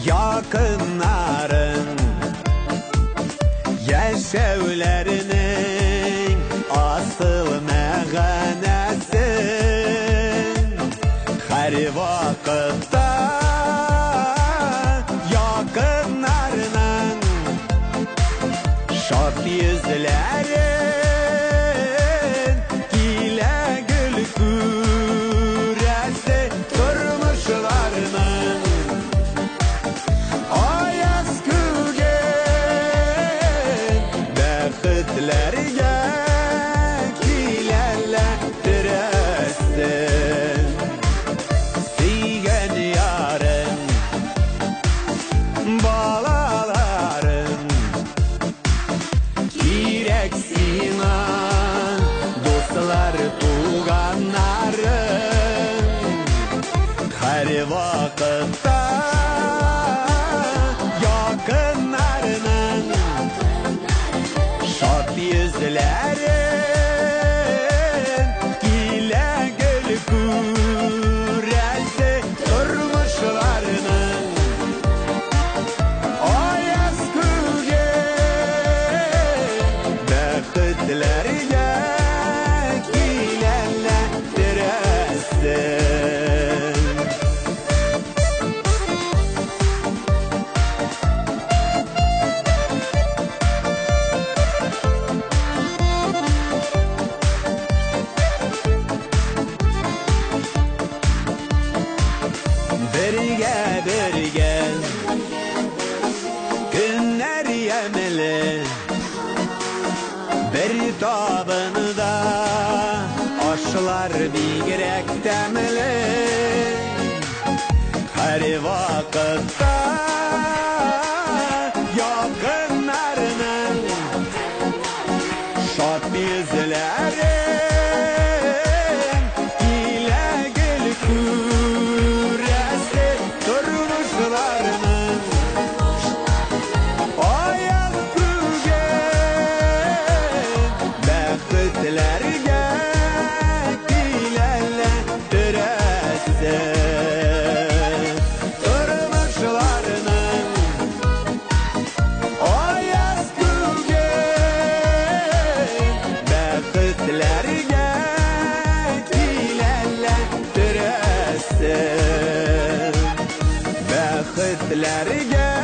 yakınların yaşevlerinin asıl meğanesi her vakitte yakınlarının şad yüzlerin ile gül küresi durmuşlarının ayaz kügen bekitlerge kilerle diresin sigen yarın balaların kireksina dostlar tuğanların her vakitte yakınlarının şad yüzlerin ile gül küresi durmuşlarının ayaz kügen bekitlerge kilerle diresin birge birge günler yemeli bir tabında aşılar bigrek temeli her vakitte yakınlarının şad yüzlerin ile gül küresi durmuşlarının ayaz kügen bekitlerge kilerle diresin durmuşlarının ayaz kügen bekitlerge kilerle diresin bekitlerge